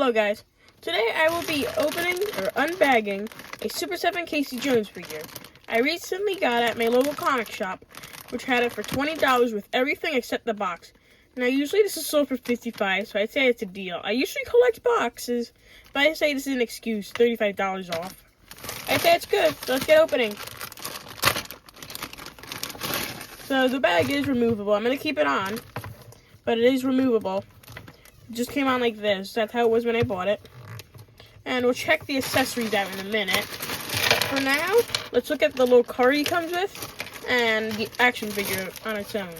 Hello guys, today I will be opening or unbagging a Super 7 Casey Jones figure. I recently got at my local comic shop, which had it for $20 with everything except the box. Now usually this is sold for $55, so I'd say it's a deal. I usually collect boxes, but I say this is an excuse, $35 off. I'd say it's good, so let's get opening. So the bag is removable. I'm going to keep it on, but it is removable. It just came on like this. That's how it was when I bought it. And we'll check the accessories out in a minute. But for now, let's look at the little card he comes with and the action figure on its own.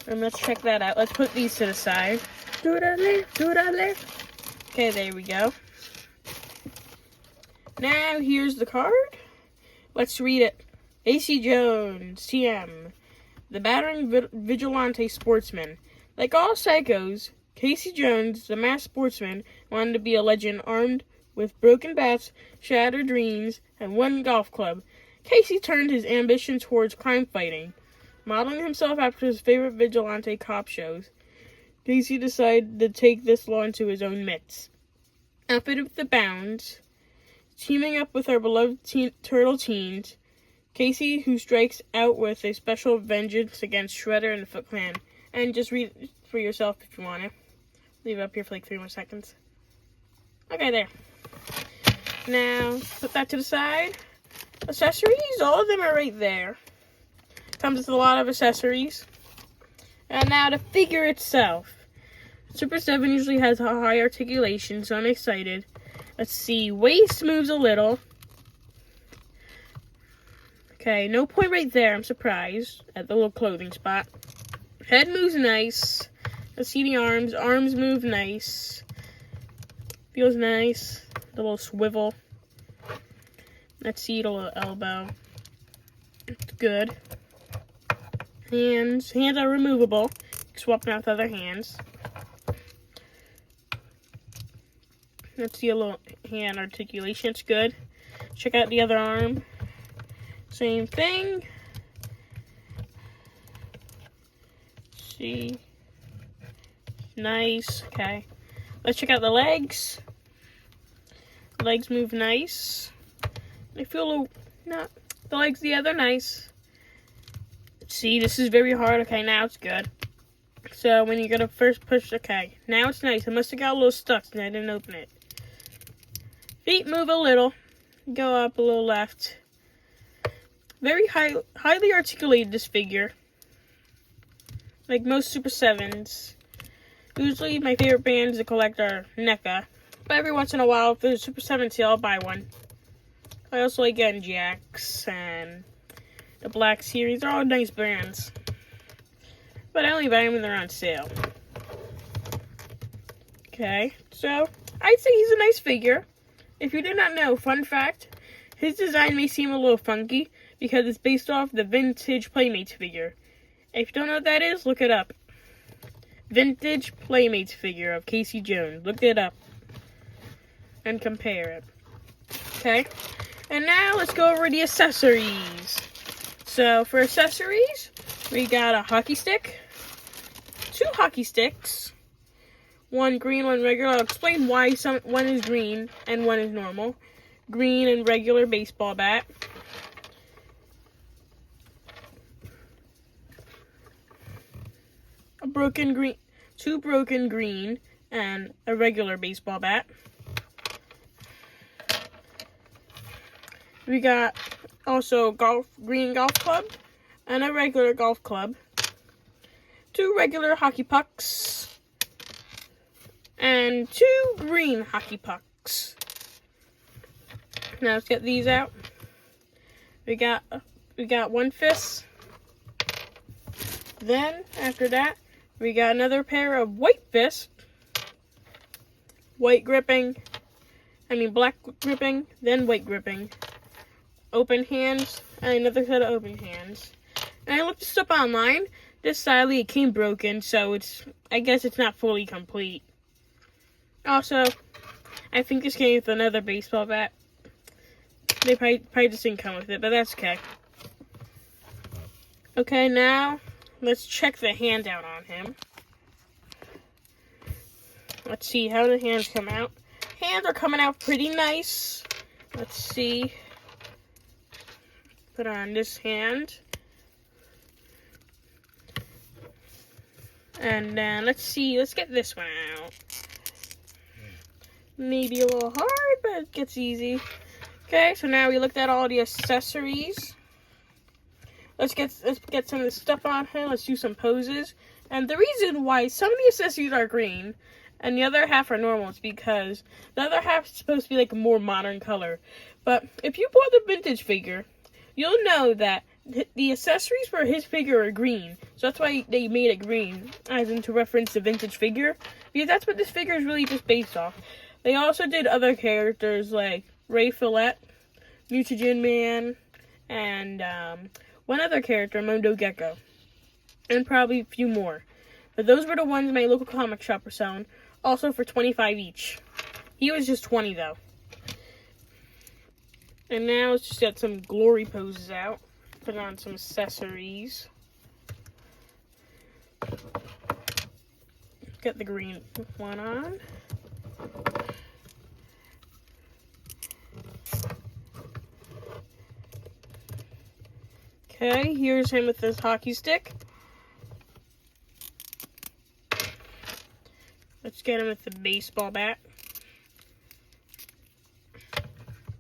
And let's check that out. Let's put these to the side. Okay, there we go. Now, here's the card. Let's read it. Casey Jones, TM, the battering vigilante sportsman. Like all psychos, Casey Jones, the masked sportsman, wanted to be a legend armed with broken bats, shattered dreams, and one golf club. Casey turned his ambition towards crime fighting. Modeling himself after his favorite vigilante cop shows, Casey decided to take this law into his own mitts. Outfitted with the bounds, teaming up with our beloved turtle teens, Casey, who strikes out with a special vengeance against Shredder and the Foot Clan. And just read it for yourself if you want to. Leave it up here for like 3 more seconds. Okay, there. Now, put that to the side. Accessories, all of them are right there. Comes with a lot of accessories. And now the figure itself. Super 7 usually has a high articulation, so I'm excited. Let's see, waist moves a little. Okay, no point right there, I'm surprised, at the little clothing spot. Head moves nice. Let's see the arms. Arms move nice. Feels nice. The little swivel. Let's see the little elbow. It's good. Hands. Hands are removable. Swapping out with other hands. Let's see a little hand articulation. It's good. Check out the other arm. Same thing. See. Nice. Okay. Let's check out the legs. Legs move nice. They feel a little, no, the legs, yeah, they're nice. See, this is very hard. Okay, now it's good. So when you're gonna first push, okay, now it's nice. I must have got a little stuck and I didn't open it. Feet move a little. Go up a little left. Very highly articulated, this figure. Like most Super 7s. Usually my favorite bands to collect are NECA. But every once in a while, if there's a Super 7 sale, I'll buy one. I also like NGX and the Black Series. They're all nice brands. But I only buy them when they're on sale. Okay, so I'd say he's a nice figure. If you did not know, fun fact, his design may seem a little funky because it's based off the vintage Playmates figure. If you don't know what that is, look it up. Vintage Playmates figure of Casey Jones. Look it up. And compare it. Okay. And now let's go over the accessories. So for accessories, we got a hockey stick. 2 hockey sticks. One green, one regular. I'll explain why one is green and one is normal. Green and regular baseball bat. Two broken green, and a regular baseball bat. We got also green golf club and a regular golf club. 2 regular hockey pucks and 2 green hockey pucks. Now let's get these out. We got one fist. Then after that, we got another pair of white fists. Black gripping, then white gripping. Open hands, and another set of open hands. And I looked this up online. This sadly it came broken, so I guess it's not fully complete. Also, I think this came with another baseball bat. They probably just didn't come with it, but that's okay. Okay, now let's check the handout on him. let's see how the hands come out. Hands are coming out pretty nice. Let's see. Put on this hand. And then let's see, let's get this one out. Maybe a little hard, but it gets easy. Okay, so now we looked at all the accessories. Let's get some of the stuff on him. Let's do some poses. And the reason why some of the accessories are green and the other half are normal is because the other half is supposed to be like a more modern color. But if you bought the vintage figure, you'll know that the accessories for his figure are green. So that's why they made it green, as in to reference the vintage figure. Because that's what this figure is really just based off. They also did other characters like Ray Fillet, Mutagen Man, and one other character, Mondo Gecko. And probably a few more. But those were the ones my local comic shop were selling. Also for $25 each. He was just $20 though. And now let's just get some glory poses out. Put on some accessories. Get the green one on. Okay, here's him with his hockey stick. Let's get him with the baseball bat.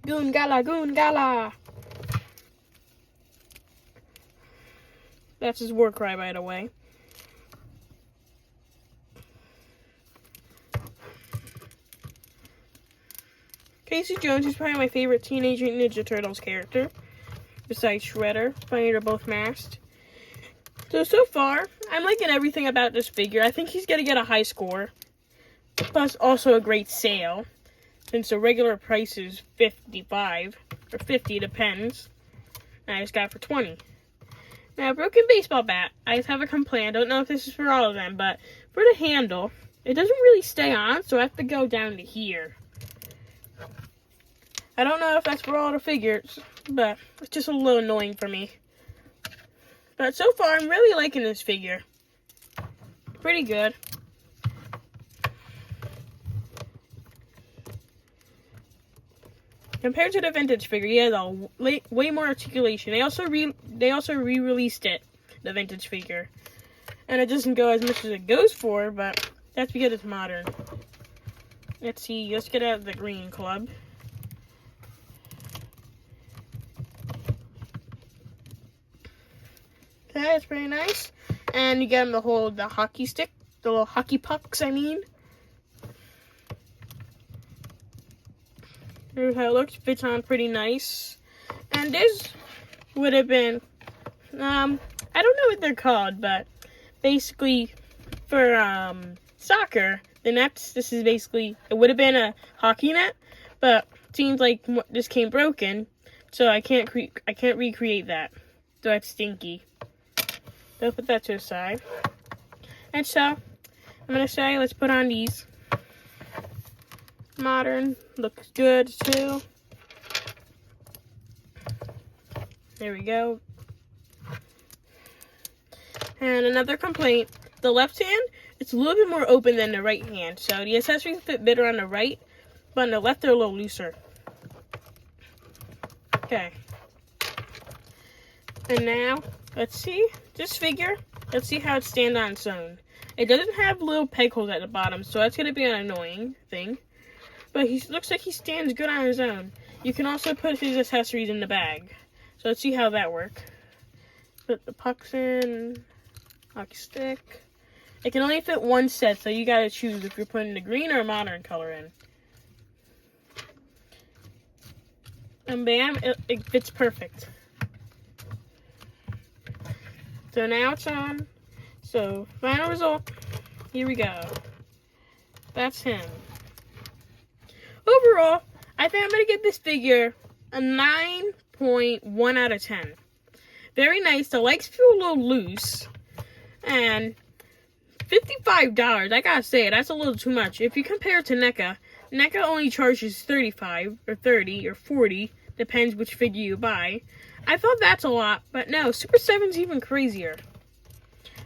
Goon Gala, Goon Gala! That's his war cry, by the way. Casey Jones is probably my favorite Teenage Mutant Ninja Turtles character. Besides Shredder. Funny they're both masked. So far, I'm liking everything about this figure. I think he's going to get a high score. Plus, also a great sale. Since the regular price is $55. Or $50, depends. And I just got it for $20. Now, broken baseball bat. I just have a complaint. I don't know if this is for all of them. But for the handle, it doesn't really stay on. So I have to go down to here. I don't know if that's for all the figures, but it's just a little annoying for me. But so far, I'm really liking this figure. Pretty good. Compared to the vintage figure, he has a way more articulation. They also re-released it, the vintage figure. And it doesn't go as much as it goes for, but that's because it's modern. Let's see, let's get out of the green club. Okay, that's pretty nice. And you get him to hold the hockey stick, the little hockey pucks, I mean. Here's how it looks. Fits on pretty nice. And this would have been, I don't know what they're called, but basically for soccer, the nets, this is basically, it would have been a hockey net, but it seems like this came broken, so I can't recreate that. So that's stinky. So I'll put that to the side. And so, I'm going to say, let's put on these. Modern. Looks good, too. There we go. And another complaint. The left hand, it's a little bit more open than the right hand. So, the accessories fit better on the right, but on the left, they're a little looser. Okay. And now, let's see. This figure, let's see how it stands on its own. It doesn't have little peg holes at the bottom, so that's going to be an annoying thing. But he looks like he stands good on his own. You can also put his accessories in the bag. So let's see how that works. Put the pucks in. Hockey stick. It can only fit one set, so you got to choose if you're putting the green or modern color in. And bam, it fits perfect. So now it's on. So, final result. Here we go. That's him. Overall, I think I'm going to give this figure a 9.1 out of 10. Very nice. The legs feel a little loose. And $55, I gotta say, that's a little too much. If you compare it to NECA only charges $35 or $30 or $40. Depends which figure you buy. I thought that's a lot, but no, Super 7's even crazier.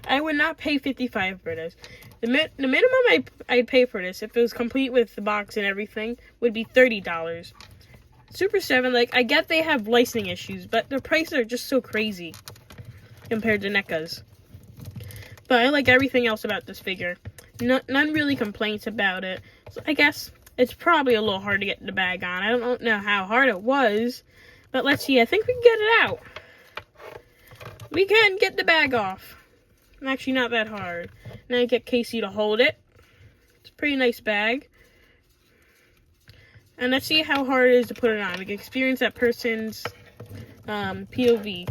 I would not pay $55 for this. The minimum I'd pay for this, if it was complete with the box and everything, would be $30. Super 7, like, I get they have licensing issues, but their prices are just so crazy compared to NECA's. But I like everything else about this figure. None really complaints about it. So I guess it's probably a little hard to get the bag on. I don't know how hard it was, but let's see. I think we can get it out. We can get the bag off. Actually, not that hard. Now I get Casey to hold it. It's a pretty nice bag. And let's see how hard it is to put it on. We can experience that person's POV.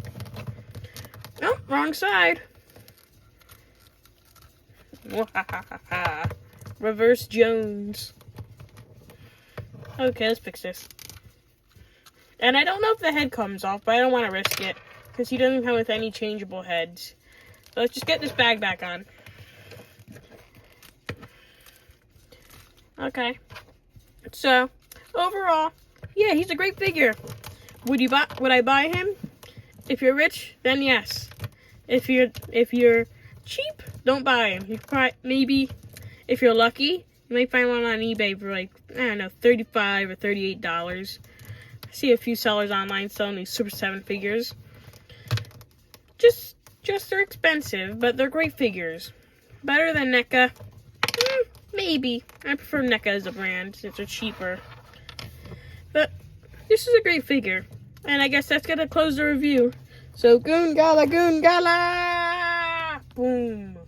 Oh, wrong side. Reverse Jones. Okay, let's fix this. And I don't know if the head comes off, but I don't want to risk it, because he doesn't come with any changeable heads. So let's just get this bag back on. Okay. So, overall, yeah, he's a great figure. Would I buy him? If you're rich, then yes. If you're cheap, don't buy him. You maybe, if you're lucky, you might find one on eBay for like, I don't know, $35 or $38. I see a few sellers online selling these Super 7 figures. Just they're expensive, but they're great figures. Better than NECA? Maybe. I prefer NECA as a brand since they're cheaper. But this is a great figure. And I guess that's gonna close the review. So, Goon Gala, Goon Gala! Boom.